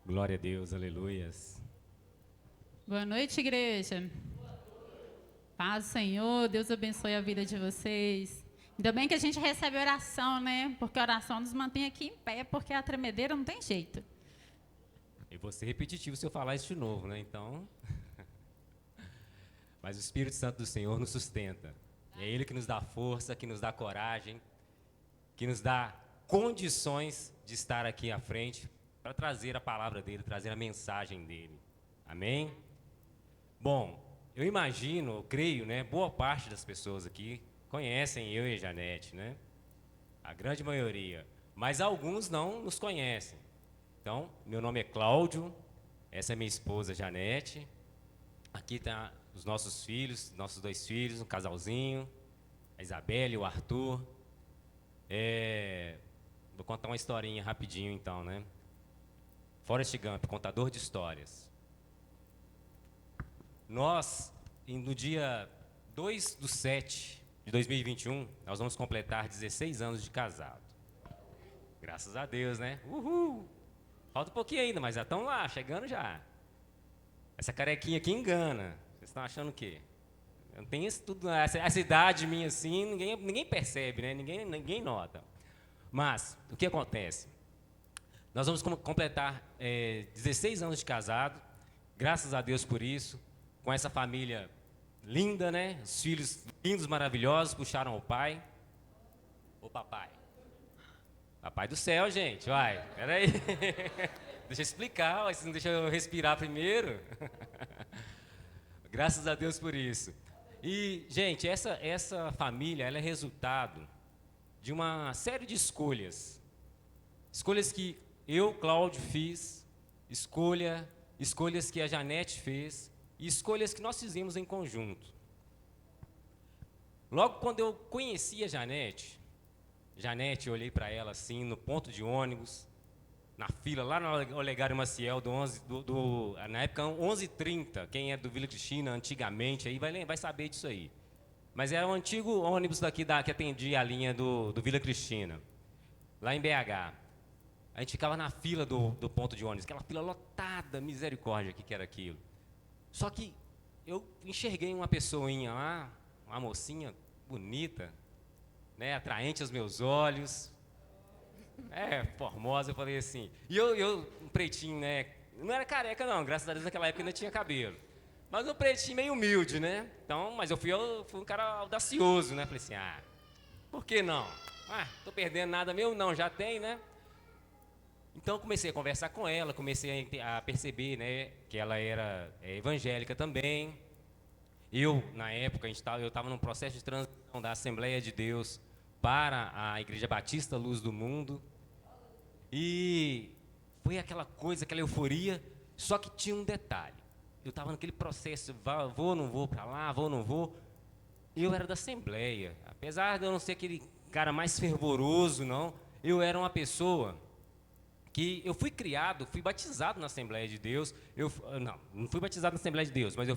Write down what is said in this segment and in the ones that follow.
Glória a Deus, aleluias. Boa noite, igreja. Paz do Senhor, Deus abençoe a vida de vocês. Ainda bem que a gente recebe oração, né? Porque a oração nos mantém aqui em pé, porque a tremedeira não tem jeito. E vou ser repetitivo se eu falar isso de novo, né? Então. Mas o Espírito Santo do Senhor nos sustenta. É Ele que nos dá força, que nos dá coragem, que nos dá condições de estar aqui à frente para trazer a palavra dele, trazer a mensagem dele. Amém? Bom, eu imagino, eu creio, né? Boa parte das pessoas aqui conhecem eu e a Janete, né? A grande maioria. Mas alguns não nos conhecem. Então, meu nome é Cláudio, essa é minha esposa Janete. Aqui tá os nossos filhos, nossos 2 filhos, um casalzinho, a Isabela e o Arthur. Vou contar uma historinha rapidinho então, né? Forrest Gump, contador de histórias. Nós, no dia 2/7 de 2021, nós vamos completar 16 anos de casado. Graças a Deus, né? Uhul! Falta um pouquinho ainda, mas já estão lá, chegando já. Essa carequinha aqui engana. Vocês estão achando o quê? Eu não tenho isso tudo, essa idade minha assim, ninguém percebe, né? Ninguém nota. Mas, o que acontece? Nós vamos completar 16 anos de casado, graças a Deus por isso, com essa família linda, né? Os filhos lindos, maravilhosos, puxaram o pai. Ô papai. Papai do céu, gente, vai, peraí. Deixa eu explicar, vocês não deixam eu respirar primeiro. Graças a Deus por isso. E, gente, essa família, ela é resultado de uma série de escolhas. Escolhas que eu, Cláudio, fiz, escolhas que a Janete fez e escolhas que nós fizemos em conjunto. Logo quando eu conheci a Janete, eu olhei para ela assim, no ponto de ônibus, na fila, lá no Olegário Maciel, na época 11h30, quem é do Vila Cristina, antigamente, aí vai saber disso aí. Mas era um antigo ônibus daqui que atendia a linha do Vila Cristina, lá em BH. A gente ficava na fila do ponto de ônibus, aquela fila lotada, misericórdia, que era aquilo. Só que eu enxerguei uma pessoinha lá, uma mocinha bonita, né, atraente aos meus olhos, formosa, eu falei assim. E eu um pretinho, né, não era careca não, graças a Deus naquela época ainda tinha cabelo. Mas um pretinho meio humilde, né? Então, mas eu fui um cara audacioso, né? Falei assim, por que não? Tô perdendo nada meu? Não, já tem, né? Então, comecei a conversar com ela, comecei a perceber, né, que ela era evangélica também. Eu, na época, eu estava num processo de transição da Assembleia de Deus para a Igreja Batista Luz do Mundo. E foi aquela coisa, aquela euforia, só que tinha um detalhe. Eu estava naquele processo, vou, não vou para lá, vou, não vou. Eu era da Assembleia. Apesar de eu não ser aquele cara mais fervoroso, não, eu era uma pessoa que eu fui criado, fui batizado na Assembleia de Deus. Não fui batizado na Assembleia de Deus, mas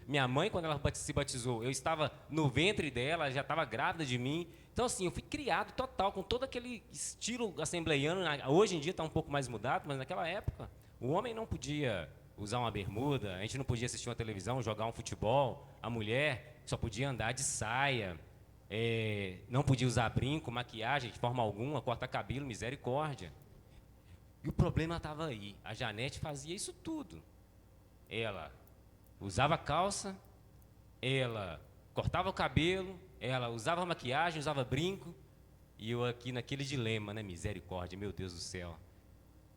minha mãe, quando ela se batizou, eu estava no ventre dela, ela já estava grávida de mim. Então, assim, eu fui criado total, com todo aquele estilo assembleiano. Hoje em dia está um pouco mais mudado, mas naquela época, o homem não podia usar uma bermuda, a gente não podia assistir uma televisão, jogar um futebol, a mulher só podia andar de saia, não podia usar brinco, maquiagem de forma alguma, cortar cabelo, misericórdia. E o problema estava aí. A Janete fazia isso tudo. Ela usava calça, ela cortava o cabelo, ela usava maquiagem, usava brinco. E eu aqui naquele dilema, né? Misericórdia, meu Deus do céu.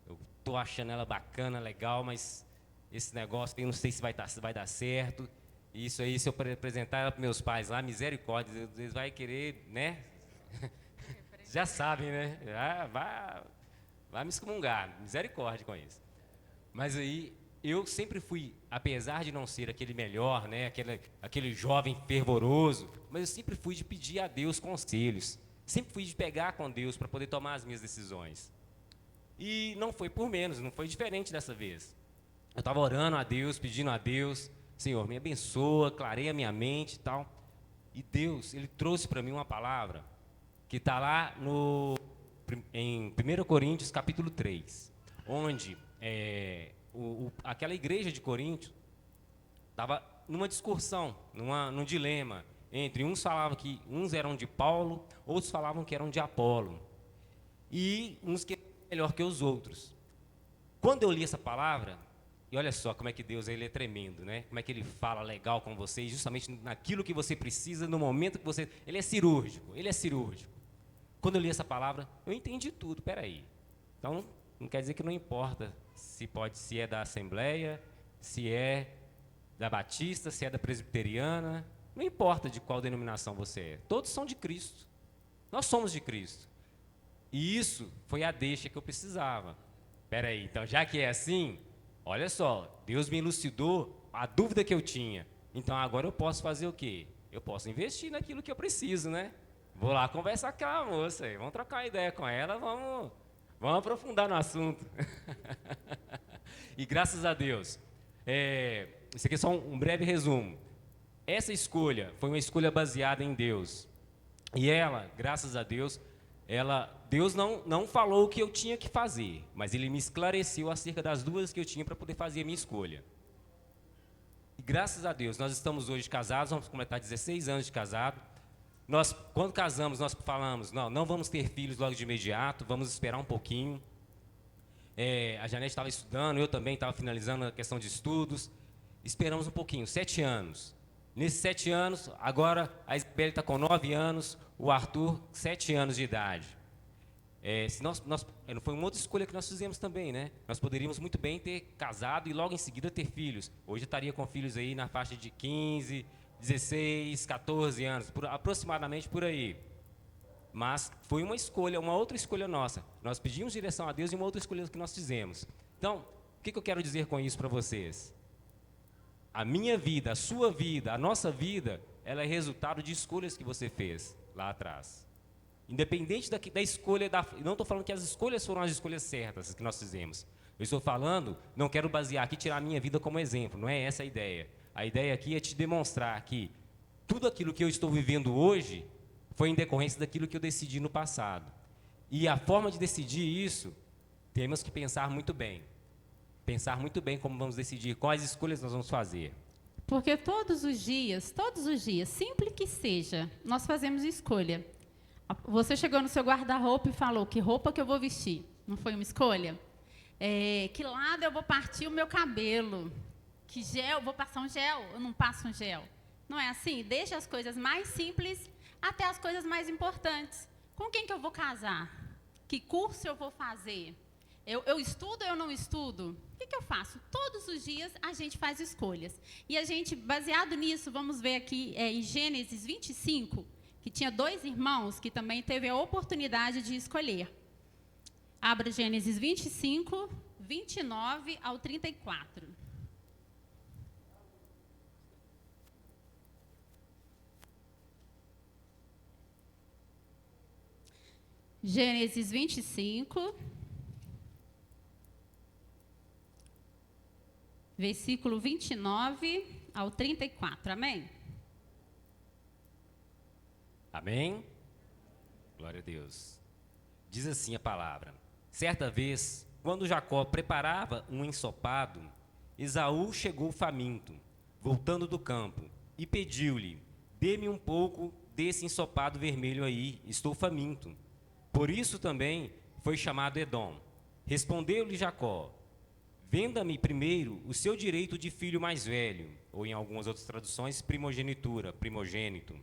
Eu tô achando ela bacana, legal, mas esse negócio eu não sei se vai dar certo. E isso aí, se eu apresentar ela para meus pais lá, misericórdia, eles vão querer, né? Já sabem, né? Vai me excomungar, misericórdia com isso. Mas aí, eu sempre fui, apesar de não ser aquele melhor, né, aquele jovem fervoroso, mas eu sempre fui de pedir a Deus conselhos. Sempre fui de pegar com Deus para poder tomar as minhas decisões. E não foi por menos, não foi diferente dessa vez. Eu estava orando a Deus, pedindo a Deus, Senhor, me abençoa, clareia a minha mente e tal. E Deus, Ele trouxe para mim uma palavra que está lá em 1 Coríntios capítulo 3. onde aquela igreja de Corinto estava numa discussão, num dilema, entre uns falavam que uns eram de Paulo, outros falavam que eram de Apolo, e uns que eram melhor que os outros. Quando eu li essa palavra, e olha só como é que Deus ele é tremendo, né? Como é que ele fala legal com você, justamente naquilo que você precisa, no momento que você... Ele é cirúrgico, ele é cirúrgico. Quando eu li essa palavra, eu entendi tudo, peraí. Então, não quer dizer que não importa se é da Assembleia, se é da Batista, se é da Presbiteriana, não importa de qual denominação você é. Todos são de Cristo. Nós somos de Cristo. E isso foi a deixa que eu precisava. Peraí, então já que é assim, olha só, Deus me elucidou a dúvida que eu tinha. Então agora eu posso fazer o quê? Eu posso investir naquilo que eu preciso, né? Vou lá conversar com a moça aí, vamos trocar uma ideia com ela, vamos aprofundar no assunto. E graças a Deus, isso aqui é só um breve resumo. Essa escolha foi uma escolha baseada em Deus. E ela, graças a Deus, Deus não falou o que eu tinha que fazer, mas Ele me esclareceu acerca das dúvidas que eu tinha para poder fazer a minha escolha. E graças a Deus, nós estamos hoje casados, vamos completar 16 anos de casado. Nós, quando casamos, nós falamos, não vamos ter filhos logo de imediato, vamos esperar um pouquinho. A Janete estava estudando, eu também estava finalizando a questão de estudos. Esperamos um pouquinho, 7 anos. Nesses 7 anos, agora a Isabelle está com 9 anos, o Arthur, 7 anos de idade. Foi uma outra escolha que nós fizemos também, né? Nós poderíamos muito bem ter casado e logo em seguida ter filhos. Hoje eu estaria com filhos aí na faixa de 15, 16, 14 anos, aproximadamente por aí. Mas foi uma escolha, uma outra escolha nossa. Nós pedimos direção a Deus e uma outra escolha que nós fizemos. Então, o que eu quero dizer com isso para vocês? A minha vida, a sua vida, a nossa vida, ela é resultado de escolhas que você fez lá atrás. Independente da escolha, não estou falando que as escolhas foram as escolhas certas que nós fizemos. Eu estou falando, não quero basear aqui, tirar a minha vida como exemplo, não é essa a ideia. A ideia aqui é te demonstrar que tudo aquilo que eu estou vivendo hoje foi em decorrência daquilo que eu decidi no passado. E a forma de decidir isso, temos que pensar muito bem. Pensar muito bem como vamos decidir, quais escolhas nós vamos fazer. Porque todos os dias, simples que seja, nós fazemos escolha. Você chegou no seu guarda-roupa e falou, que roupa que eu vou vestir? Não foi uma escolha? Que lado eu vou partir o meu cabelo? Que gel, vou passar um gel? Eu não passo um gel? Não é assim? Desde as coisas mais simples até as coisas mais importantes. Com quem que eu vou casar? Que curso eu vou fazer? Eu estudo ou eu não estudo? O que eu faço? Todos os dias a gente faz escolhas. E a gente, baseado nisso, vamos ver aqui em Gênesis 25, que tinha 2 irmãos que também teve a oportunidade de escolher. Abra Gênesis 25, 29 ao 34. Gênesis 25, versículo 29 ao 34. Amém? Amém? Glória a Deus. Diz assim a palavra. Certa vez, quando Jacó preparava um ensopado, Esaú chegou faminto, voltando do campo, e pediu-lhe, dê-me um pouco desse ensopado vermelho aí, estou faminto. Por isso também foi chamado Edom. Respondeu-lhe Jacó, venda-me primeiro o seu direito de filho mais velho, ou em algumas outras traduções, primogenitura, primogênito.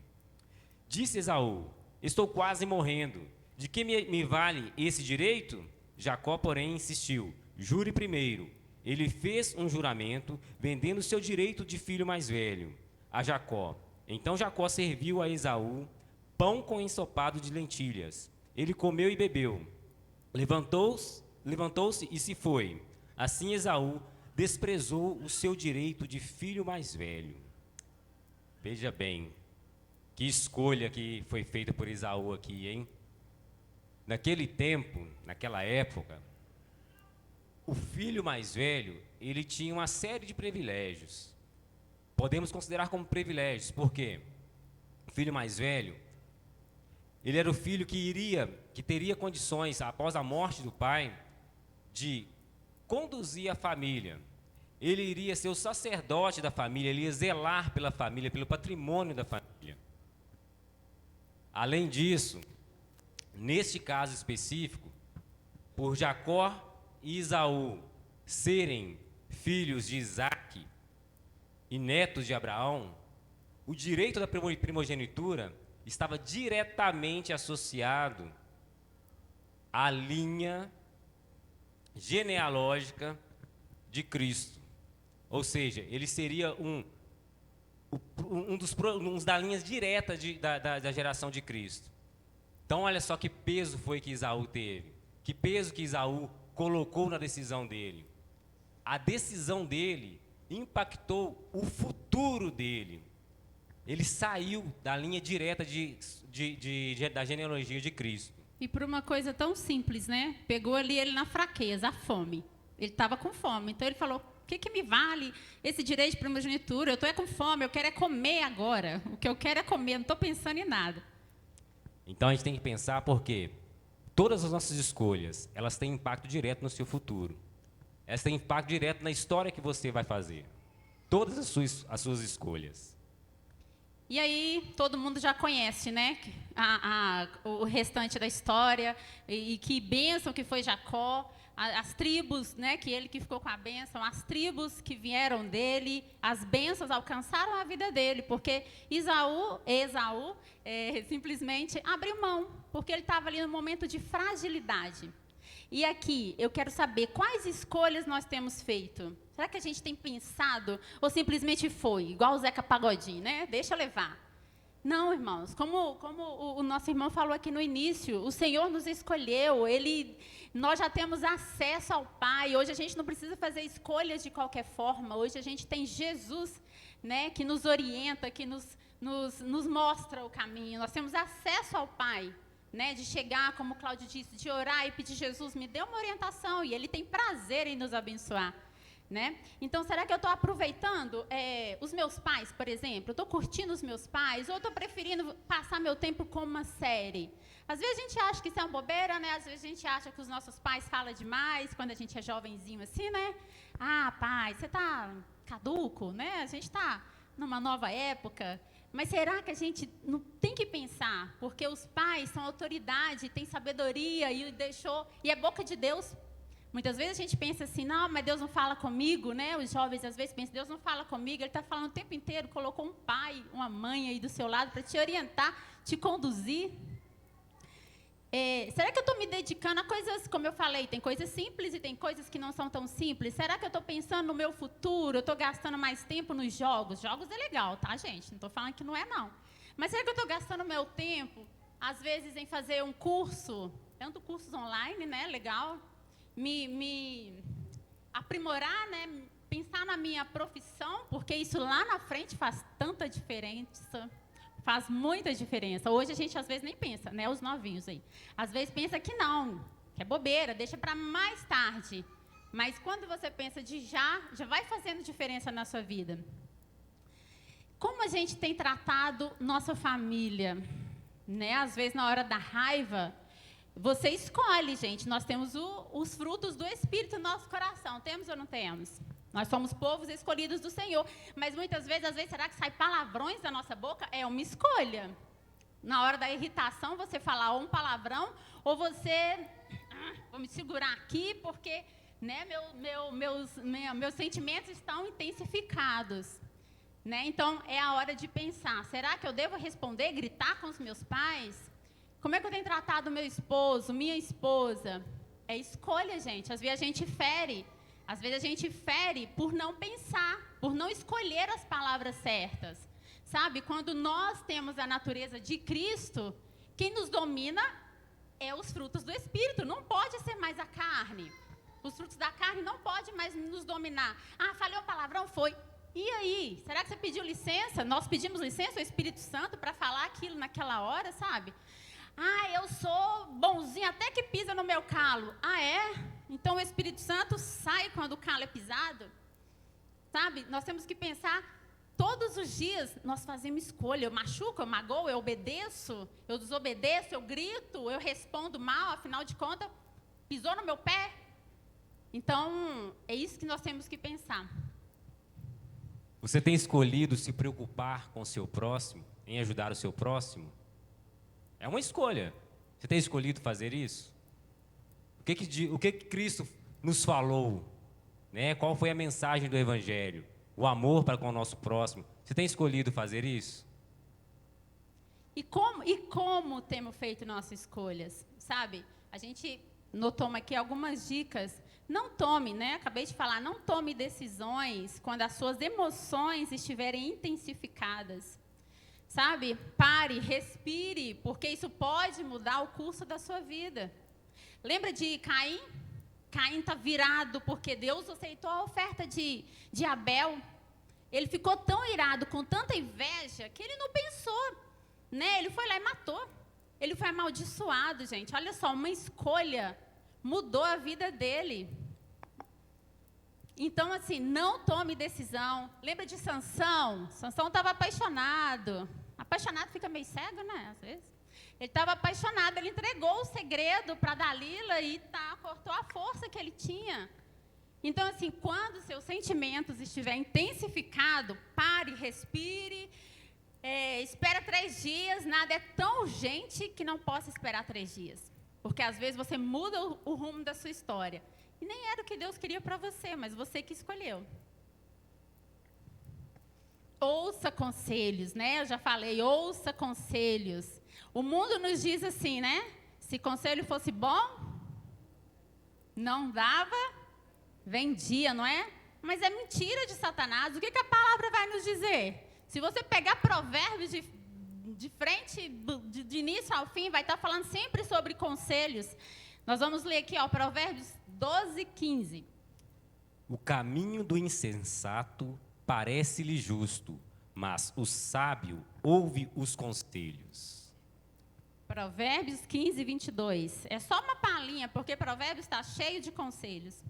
Disse Esaú, estou quase morrendo, de que me vale esse direito? Jacó, porém, insistiu, jure primeiro. Ele fez um juramento, vendendo seu direito de filho mais velho a Jacó. Então Jacó serviu a Esaú pão com ensopado de lentilhas. Ele comeu e bebeu. Levantou-se e se foi. Assim Esaú desprezou o seu direito de filho mais velho. Veja bem, que escolha que foi feita por Esaú aqui, hein? Naquele tempo, naquela época, o filho mais velho, ele tinha uma série de privilégios. Podemos considerar como privilégios, porque o filho mais velho, ele era o filho que teria condições, após a morte do pai, de conduzir a família. Ele iria ser o sacerdote da família, ele ia zelar pela família, pelo patrimônio da família. Além disso, neste caso específico, por Jacó e Esaú serem filhos de Isaque e netos de Abraão, o direito da primogenitura estava diretamente associado à linha genealógica de Cristo. Ou seja, ele seria um da linhas diretas da geração de Cristo. Então, olha só que peso foi que Esaú teve. Que peso que Esaú colocou na decisão dele. A decisão dele impactou o futuro dele. Ele saiu da linha direta da genealogia de Cristo. E por uma coisa tão simples, né? Pegou ali ele na fraqueza, a fome. Ele estava com fome. Então ele falou, o que me vale esse direito de primogenitura? Eu estou com fome, eu quero é comer agora. O que eu quero é comer, não estou pensando em nada. Então a gente tem que pensar porque todas as nossas escolhas, elas têm impacto direto no seu futuro. Elas têm impacto direto na história que você vai fazer. Todas as suas escolhas. E aí, todo mundo já conhece, né? O restante da história. E que bênção que foi Jacó. As tribos, né? Que ele que ficou com a bênção. As tribos que vieram dele. As bênçãos alcançaram a vida dele. Porque Esaú simplesmente abriu mão. Porque ele estava ali no momento de fragilidade. E aqui, eu quero saber quais escolhas nós temos feito. Será que a gente tem pensado ou simplesmente foi, igual o Zeca Pagodinho, né? Deixa eu levar. Não, irmãos, como o nosso irmão falou aqui no início, o Senhor nos escolheu, nós já temos acesso ao Pai, hoje a gente não precisa fazer escolhas de qualquer forma, hoje a gente tem Jesus, né, que nos orienta, que nos mostra o caminho, nós temos acesso ao Pai. Né, de chegar, como o Cláudio disse, de orar e pedir, Jesus, me dê uma orientação, e Ele tem prazer em nos abençoar. Né? Então, será que eu estou aproveitando os meus pais, por exemplo? Eu estou curtindo os meus pais, ou estou preferindo passar meu tempo com uma série? Às vezes a gente acha que isso é uma bobeira, né? Às vezes a gente acha que os nossos pais falam demais, quando a gente é jovenzinho assim, né? Ah, pai, você está caduco, né? A gente está numa nova época. Mas será que a gente não tem que pensar? Porque os pais são autoridade, têm sabedoria e é boca de Deus. Muitas vezes a gente pensa assim, não, mas Deus não fala comigo, né? Os jovens às vezes pensam, Deus não fala comigo, Ele está falando o tempo inteiro, colocou um pai, uma mãe aí do seu lado para te orientar, te conduzir. Será que eu estou me dedicando a coisas, como eu falei, tem coisas simples e tem coisas que não são tão simples? Será que eu estou pensando no meu futuro? Eu estou gastando mais tempo nos jogos? Jogos é legal, tá, gente? Não estou falando que não é, não. Mas será que eu estou gastando meu tempo, às vezes, em fazer um curso, tanto cursos online, né, legal, me aprimorar, né, pensar na minha profissão, porque isso lá na frente faz tanta diferença. Faz muita diferença. Hoje a gente às vezes nem pensa, né? Os novinhos aí. Às vezes pensa que não, que é bobeira, deixa para mais tarde. Mas quando você pensa de já vai fazendo diferença na sua vida. Como a gente tem tratado nossa família? Né? Às vezes na hora da raiva, você escolhe, gente. Nós temos os frutos do Espírito no nosso coração. Temos ou não temos? Nós somos povos escolhidos do Senhor. Mas muitas vezes, às vezes, será que sai palavrões da nossa boca? É uma escolha. Na hora da irritação, você falar um palavrão, ou você... vou me segurar aqui, porque né, meus sentimentos estão intensificados. Né? Então, é a hora de pensar. Será que eu devo responder, gritar com os meus pais? Como é que eu tenho tratado meu esposo, minha esposa? É escolha, gente. Às vezes a gente fere. Às vezes a gente fere por não pensar, por não escolher as palavras certas. Sabe, quando nós temos a natureza de Cristo, quem nos domina é os frutos do Espírito, não pode ser mais a carne. Os frutos da carne não podem mais nos dominar. Ah, falei um palavrão, foi. E aí, será que você pediu licença? Nós pedimos licença ao Espírito Santo para falar aquilo naquela hora, sabe? Ah, eu sou bonzinho até que pisa no meu calo. Ah, é? Então o Espírito Santo sai quando o calo é pisado? Sabe? Nós temos que pensar, todos os dias nós fazemos escolha. Eu machuco, eu magoo, eu obedeço, eu desobedeço, eu grito, eu respondo mal, afinal de contas, pisou no meu pé? Então, é isso que nós temos que pensar. Você tem escolhido se preocupar com o seu próximo, em ajudar o seu próximo? É uma escolha. Você tem escolhido fazer isso? O que Cristo nos falou? Né? Qual foi a mensagem do Evangelho? O amor para com o nosso próximo. Você tem escolhido fazer isso? E como temos feito nossas escolhas, sabe? A gente notou aqui algumas dicas. Não tome, né? Acabei de falar, não tome decisões quando as suas emoções estiverem intensificadas. Sabe? Pare, respire, porque isso pode mudar o curso da sua vida. Lembra de Caim? Caim está virado porque Deus aceitou a oferta de Abel. Ele ficou tão irado, com tanta inveja, que ele não pensou. Né? Ele foi lá e matou. Ele foi amaldiçoado, gente. Olha só, uma escolha mudou a vida dele. Então, assim, não tome decisão. Lembra de Sansão? Sansão estava apaixonado. Apaixonado fica meio cego, né? Às vezes. Ele estava apaixonado, ele entregou o segredo para Dalila e cortou a força que ele tinha. Então, assim, quando seus sentimentos estiverem intensificados, pare, respire. Espera 3 dias, nada é tão urgente que não possa esperar 3 dias. Porque às vezes você muda o rumo da sua história. E nem era o que Deus queria para você, mas você que escolheu. Ouça conselhos, né? Eu já falei, ouça conselhos. O mundo nos diz assim, né? Se conselho fosse bom, não dava, vendia, não é? Mas é mentira de Satanás. O que a palavra vai nos dizer? Se você pegar Provérbios de frente, de início ao fim, vai estar falando sempre sobre conselhos. Nós vamos ler aqui, ó, Provérbios 12, 15. O caminho do insensato parece-lhe justo, mas o sábio ouve os conselhos. Provérbios 15, 22. É só uma palhinha, porque Provérbios está cheio de conselhos.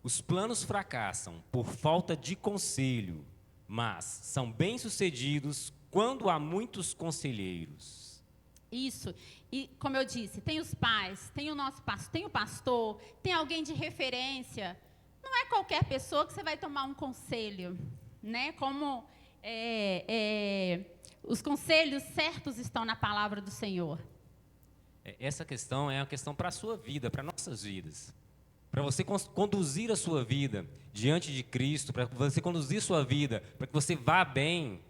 Os planos fracassam por falta de conselho, mas são bem-sucedidos quando há muitos conselheiros. Isso. E, como eu disse, tem os pais, tem o nosso pastor, tem o pastor, tem alguém de referência. Não é qualquer pessoa que você vai tomar um conselho, né? Como os conselhos certos estão na palavra do Senhor. Essa questão é uma questão para a sua vida, para nossas vidas. Para você conduzir a sua vida diante de Cristo, para você conduzir a sua vida, para que você vá bem,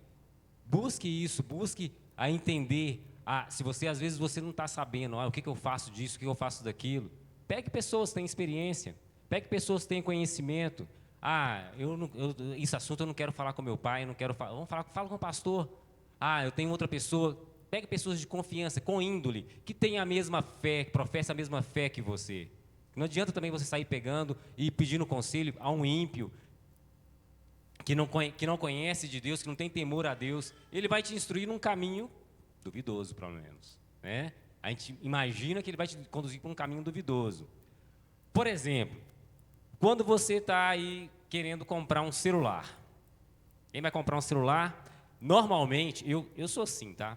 busque isso, busque a entender. Se você, às vezes, você não está sabendo, o que eu faço disso, o que eu faço daquilo. Pegue pessoas que têm experiência, pegue pessoas que têm conhecimento. Esse assunto eu não quero falar com meu pai, eu não quero falar. Fala com o pastor. Eu tenho outra pessoa. Pegue pessoas de confiança, com índole, que têm a mesma fé, que professam a mesma fé que você. Não adianta também você sair pegando e pedindo conselho a um ímpio que não conhece de Deus, que não tem temor a Deus. Ele vai te instruir num caminho duvidoso, pelo menos. Né? A gente imagina que ele vai te conduzir para um caminho duvidoso. Por exemplo, quando você está aí querendo comprar um celular. Quem vai comprar um celular? Normalmente, eu sou assim, tá?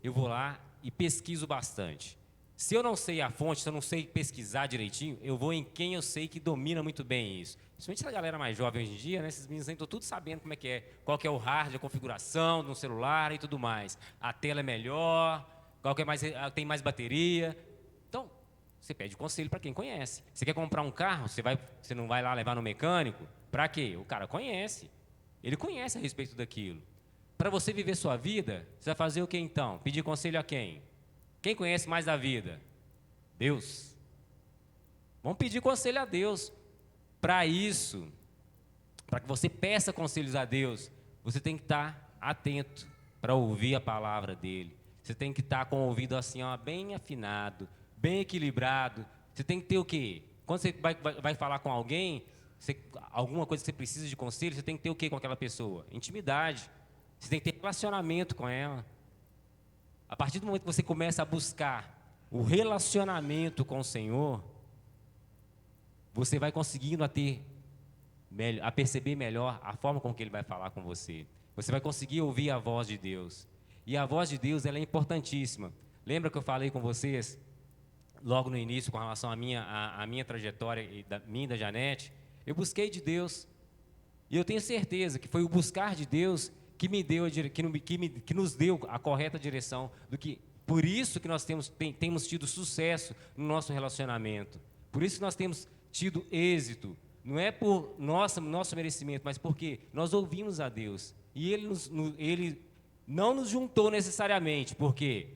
Eu vou lá e pesquiso bastante. Se eu não sei a fonte, se eu não sei pesquisar direitinho, eu vou em quem eu sei que domina muito bem isso. Principalmente a galera mais jovem hoje em dia, né? Esses meninos aí estão tudo sabendo como é que é, qual que é o hardware, a configuração do celular e tudo mais. A tela é melhor, qual que é tem mais bateria. Então, você pede conselho para quem conhece. Você quer comprar um carro, você não vai lá levar no mecânico? Para quê? O cara conhece. Ele conhece a respeito daquilo. Para você viver sua vida, você vai fazer o que então? Pedir conselho a quem? Quem conhece mais da vida? Deus. Vamos pedir conselho a Deus. Para isso, para que você peça conselhos a Deus, você tem que estar atento para ouvir a palavra dele. Você tem que estar com o ouvido assim, bem afinado, bem equilibrado. Você tem que ter o quê? Quando você vai falar com alguém, alguma coisa que você precisa de conselho, você tem que ter o quê com aquela pessoa? Intimidade. Você tem que ter relacionamento com ela. A partir do momento que você começa a buscar o relacionamento com o Senhor, você vai conseguindo a perceber melhor a forma com que Ele vai falar com você. Você vai conseguir ouvir a voz de Deus. E a voz de Deus, ela é importantíssima. Lembra que eu falei com vocês logo no início, com relação à minha trajetória, minha e da Janete, eu busquei de Deus. E eu tenho certeza que foi o buscar de Deus que me deu que nos deu a correta direção, por isso que nós temos tido sucesso no nosso relacionamento. Por isso que nós temos tido êxito. Não é por nosso merecimento, mas porque nós ouvimos a Deus. E Ele não nos juntou necessariamente, porque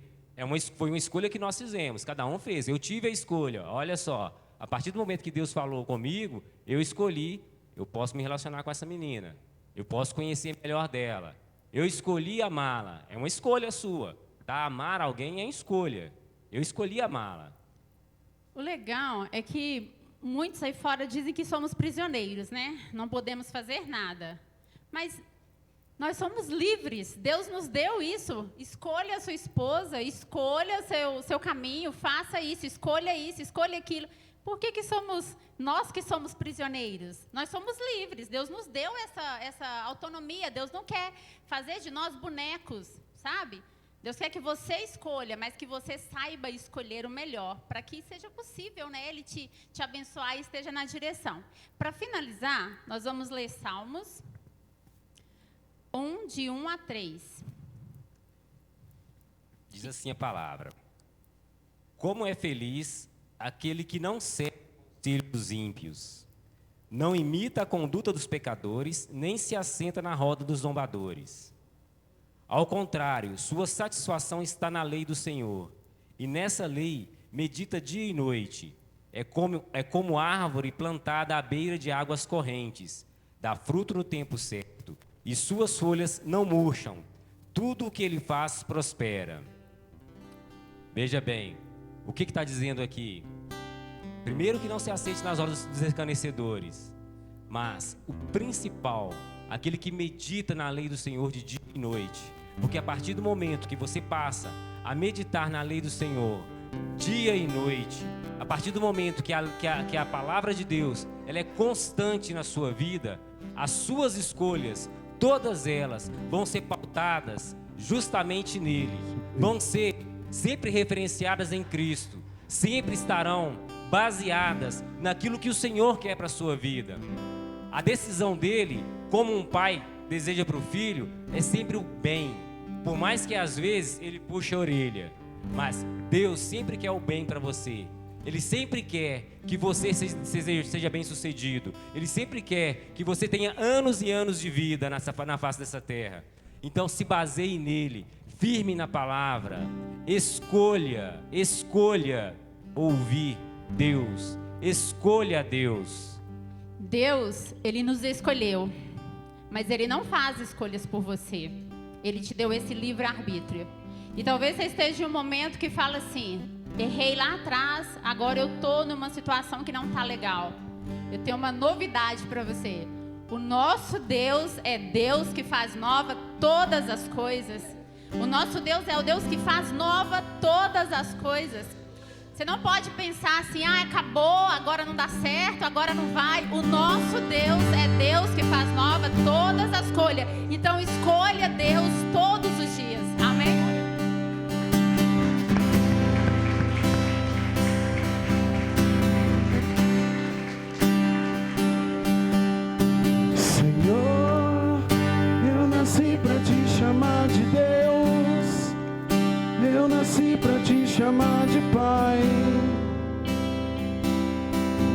foi uma escolha que nós fizemos, cada um fez. Eu tive a escolha, olha só, a partir do momento que Deus falou comigo, eu escolhi, eu posso me relacionar com essa menina, eu posso conhecer melhor dela, eu escolhi amá-la, é uma escolha sua, tá? Amar alguém é escolha, eu escolhi amá-la. O legal é que muitos aí fora dizem que somos prisioneiros, né? Não podemos fazer nada, mas nós somos livres, Deus nos deu isso. Escolha a sua esposa, escolha seu caminho, faça isso, escolha aquilo. Por que somos nós que somos prisioneiros? Nós somos livres, Deus nos deu essa autonomia, Deus não quer fazer de nós bonecos, sabe? Deus quer que você escolha, mas que você saiba escolher o melhor, para que seja possível, né, Ele te abençoar e esteja na direção. Para finalizar, nós vamos ler Salmos 1, de 1 a 3. Diz assim a palavra: como é feliz aquele que não segue o conselho dos ímpios, não imita a conduta dos pecadores, nem se assenta na roda dos zombadores. Ao contrário, sua satisfação está na lei do Senhor, e nessa lei medita dia e noite. É como árvore plantada à beira de águas correntes, dá fruto no tempo certo, e suas folhas não murcham. Tudo o que ele faz prospera. Veja bem, o que está dizendo aqui? Primeiro, que não se aceite nas rodas dos escarnecedores, mas o principal, aquele que medita na lei do Senhor de dia e noite. Porque a partir do momento que você passa a meditar na lei do Senhor, dia e noite, a partir do momento que a palavra de Deus ela é constante na sua vida, as suas escolhas, todas elas vão ser pautadas justamente nele, vão ser sempre referenciadas em Cristo, sempre estarão baseadas naquilo que o Senhor quer para a sua vida. A decisão dele, como um pai deseja para o filho, é sempre o bem. Por mais que às vezes ele puxe a orelha, mas Deus sempre quer o bem para você. Ele sempre quer que você seja bem sucedido. Ele sempre quer que você tenha anos e anos de vida na face dessa terra. Então se baseie nele, firme na palavra, escolha ouvir Deus, escolha Deus. Deus, Ele nos escolheu, mas Ele não faz escolhas por você. Ele te deu esse livre-arbítrio. E talvez você esteja em um momento que fala assim: errei lá atrás, agora eu estou numa situação que não está legal. Eu tenho uma novidade para você. O nosso Deus é Deus que faz nova todas as coisas. O nosso Deus é o Deus que faz nova todas as coisas. Você não pode pensar assim: acabou, agora não dá certo, agora não vai. O nosso Deus é Deus que faz nova todas as coisas. Então escolha Deus todos os dias. Amém? Senhor, eu nasci pra te chamar de Deus, eu nasci pra te chamar de Pai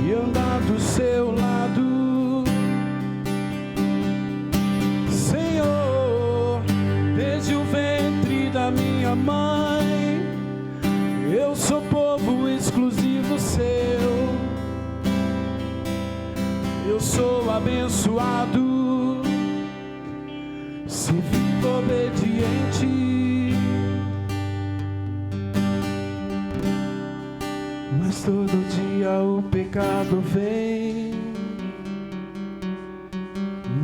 e andar do seu lado. Senhor, desde o ventre da minha mãe, eu sou povo exclusivo seu. Eu sou abençoado se vivo obediente, mas todo dia o pecado vem,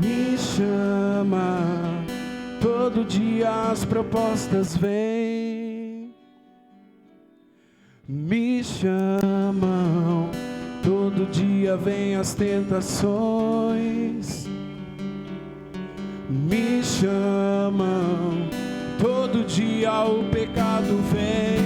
me chama, todo dia as propostas vêm, me chamam, todo dia vem as tentações, me chamam, todo dia o pecado vem,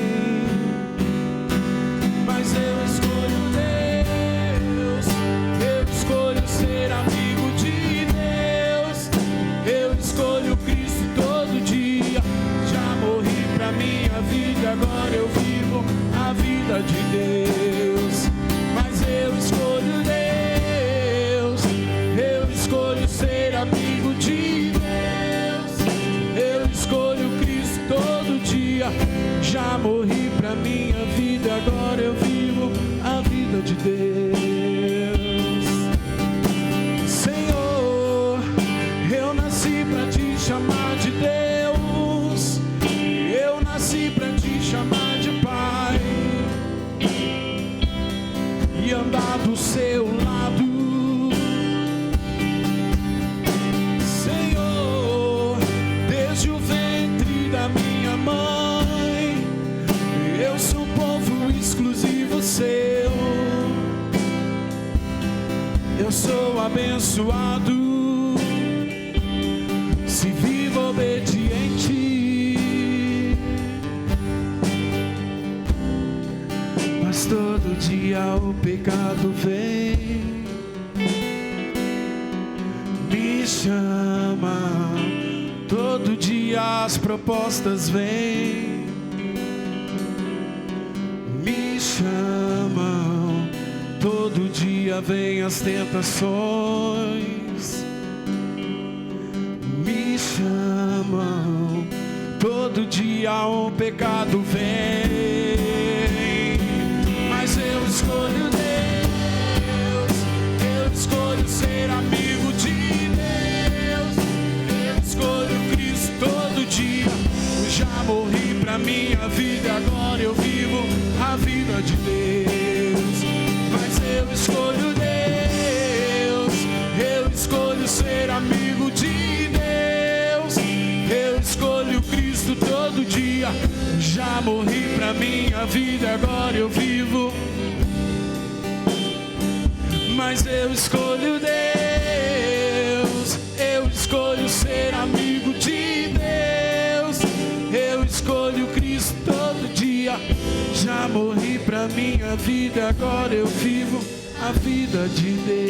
Eu sou abençoado se vivo obediente, mas todo dia o pecado vem, me chama, todo dia as propostas vêm, me chamam, todo dia vem as tentações, me chamam, todo dia o pecado vem, mas eu escolho Deus, eu escolho ser amigo de Deus, eu escolho Cristo todo dia. Eu já morri pra minha vida, agora eu vivo a vida de Deus, mas eu escolho Deus, eu escolho ser amigo de Deus, eu escolho Cristo todo dia. Já morri pra minha vida, agora eu vivo, mas eu escolho Deus, eu escolho ser amigo de Deus, eu escolho Cristo todo dia. Já morri pra minha vida, agora eu vivo a vida de Deus.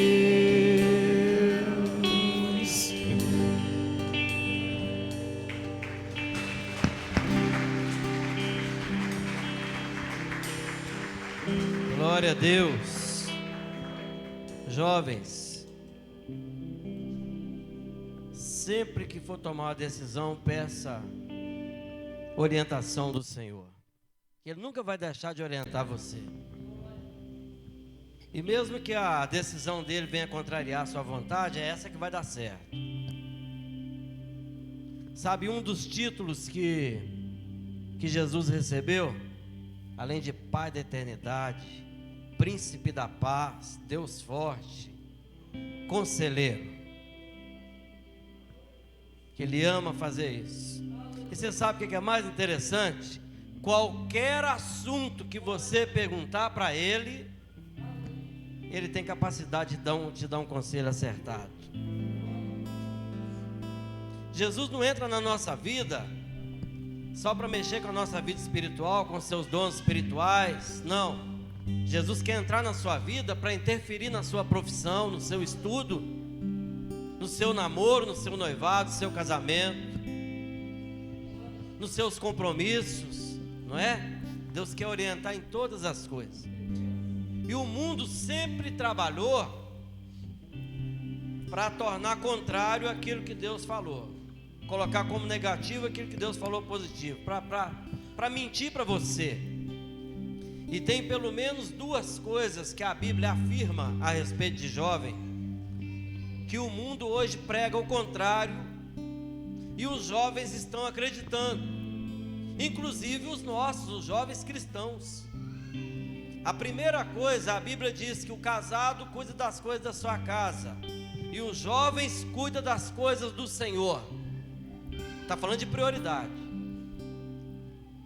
Glória a Deus. Jovens, sempre que for tomar uma decisão, peça orientação do Senhor. Ele nunca vai deixar de orientar você. E mesmo que a decisão dele venha contrariar a sua vontade, é essa que vai dar certo. Sabe, um dos títulos que Jesus recebeu, além de Pai da Eternidade, Príncipe da Paz, Deus Forte, Conselheiro, que Ele ama fazer isso. E você sabe o que é mais interessante? Qualquer assunto que você perguntar para Ele, Ele tem capacidade de te dar um conselho acertado. Jesus não entra na nossa vida só para mexer com a nossa vida espiritual, com seus dons espirituais, não. Jesus quer entrar na sua vida para interferir na sua profissão, no seu estudo, no seu namoro, no seu noivado, no seu casamento, nos seus compromissos, não é? Deus quer orientar em todas as coisas. E o mundo sempre trabalhou para tornar contrário aquilo que Deus falou, colocar como negativo aquilo que Deus falou positivo, para mentir para você. E tem pelo menos duas coisas que a Bíblia afirma a respeito de jovem, que o mundo hoje prega o contrário, e os jovens estão acreditando, inclusive os nossos, os jovens cristãos. A primeira coisa, a Bíblia diz que o casado cuida das coisas da sua casa, e os jovens cuidam das coisas do Senhor. Está falando de prioridade.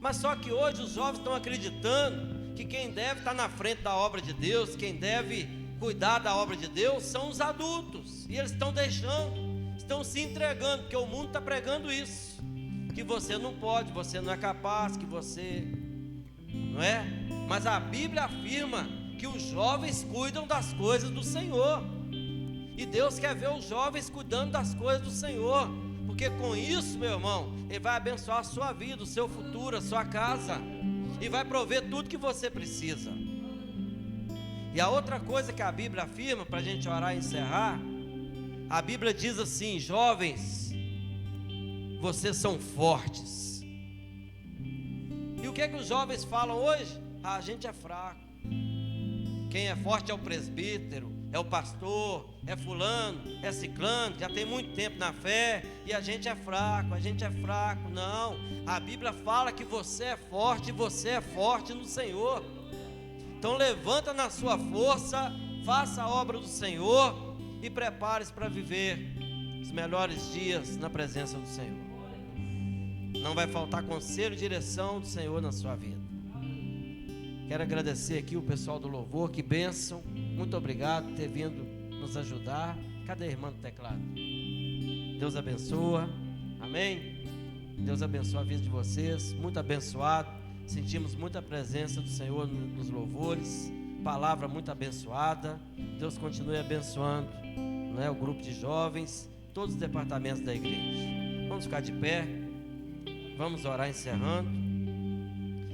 Mas só que hoje os jovens estão acreditando que quem deve estar na frente da obra de Deus, quem deve cuidar da obra de Deus, são os adultos. E eles estão deixando, estão se entregando, porque o mundo está pregando isso, que você não pode, você não é capaz, que você, não é? Mas a Bíblia afirma que os jovens cuidam das coisas do Senhor, e Deus quer ver os jovens cuidando das coisas do Senhor, porque com isso, meu irmão, Ele vai abençoar a sua vida, o seu futuro, a sua casa, e vai prover tudo que você precisa. E a outra coisa que a Bíblia afirma, para a gente orar e encerrar, a Bíblia diz assim: jovens, vocês são fortes. E o que é que os jovens falam hoje? A gente é fraco. Quem é forte é o presbítero, é o pastor, é fulano, é ciclano, já tem muito tempo na fé, e a gente é fraco, a gente é fraco. Não, a Bíblia fala que você é forte, e você é forte no Senhor. Então levanta na sua força, faça a obra do Senhor e prepare-se para viver os melhores dias na presença do Senhor. Não vai faltar conselho e direção do Senhor na sua vida. Quero agradecer aqui o pessoal do louvor, que bênção, muito obrigado por ter vindo nos ajudar. Cadê a irmã do teclado? Deus abençoa, amém? Deus abençoa a vida de vocês, muito abençoado. Sentimos muita presença do Senhor nos louvores, palavra muito abençoada. Deus continue abençoando, né, o grupo de jovens, todos os departamentos da igreja. Vamos ficar de pé, vamos orar encerrando.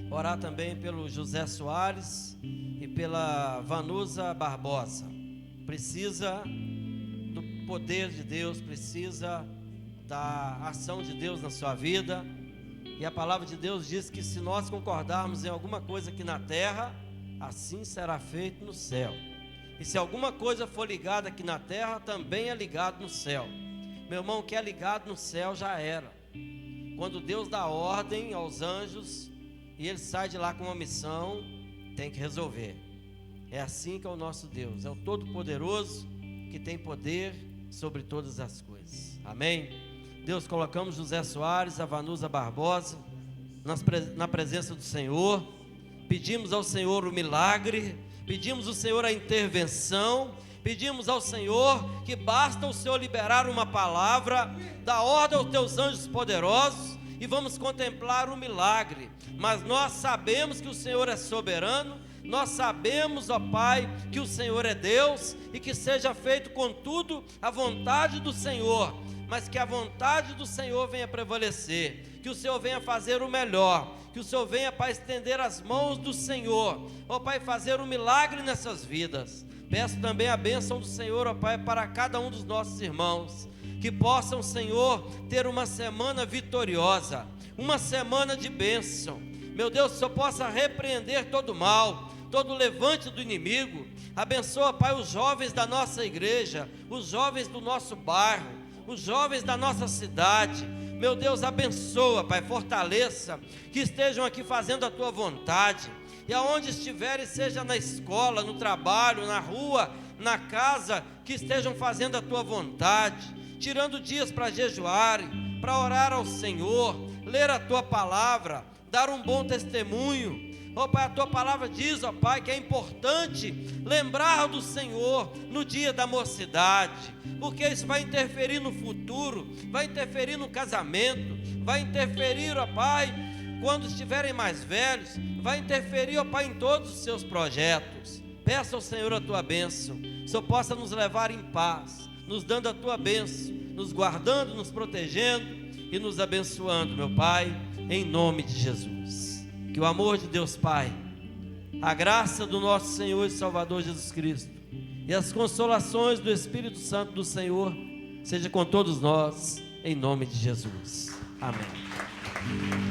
Orar também pelo José Soares e pela Vanusa Barbosa. Precisa do poder de Deus, precisa da ação de Deus na sua vida. E a palavra de Deus diz que se nós concordarmos em alguma coisa aqui na terra, assim será feito no céu. E se alguma coisa for ligada aqui na terra, também é ligado no céu. Meu irmão, o que é ligado no céu já era. Quando Deus dá ordem aos anjos e ele sai de lá com uma missão, tem que resolver. É assim que é o nosso Deus, é o Todo-Poderoso que tem poder sobre todas as coisas. Amém? Deus, colocamos José Soares, a Vanusa Barbosa na presença do Senhor. Pedimos ao Senhor o milagre, pedimos ao Senhor a intervenção, pedimos ao Senhor que basta o Senhor liberar uma palavra, dá ordem aos teus anjos poderosos e vamos contemplar o milagre. Mas nós sabemos que o Senhor é soberano, nós sabemos, ó Pai, que o Senhor é Deus e que seja feito contudo a vontade do Senhor, mas que a vontade do Senhor venha prevalecer, que o Senhor venha fazer o melhor, que o Senhor venha, Pai, estender as mãos do Senhor, ó Pai, fazer um milagre nessas vidas. Peço também a bênção do Senhor, ó Pai, para cada um dos nossos irmãos, que possam, Senhor, ter uma semana vitoriosa, uma semana de bênção. Meu Deus, que o Senhor possa repreender todo mal, todo levante do inimigo. Abençoa, Pai, os jovens da nossa igreja, os jovens do nosso bairro, os jovens da nossa cidade. Meu Deus, abençoa, Pai, fortaleça, que estejam aqui fazendo a Tua vontade, e aonde estiverem, seja na escola, no trabalho, na rua, na casa, que estejam fazendo a Tua vontade, tirando dias para jejuarem, para orar ao Senhor, ler a Tua palavra, dar um bom testemunho. Ó Pai, a Tua palavra diz, ó Pai, que é importante lembrar do Senhor no dia da mocidade, porque isso vai interferir no futuro, vai interferir no casamento, vai interferir, ó Pai, quando estiverem mais velhos, vai interferir, ó Pai, em todos os seus projetos. Peça ao Senhor a Tua bênção, que o Senhor possa nos levar em paz, nos dando a Tua bênção, nos guardando, nos protegendo e nos abençoando, meu Pai, em nome de Jesus. Que o amor de Deus Pai, a graça do nosso Senhor e Salvador Jesus Cristo e as consolações do Espírito Santo do Senhor seja com todos nós, em nome de Jesus. Amém.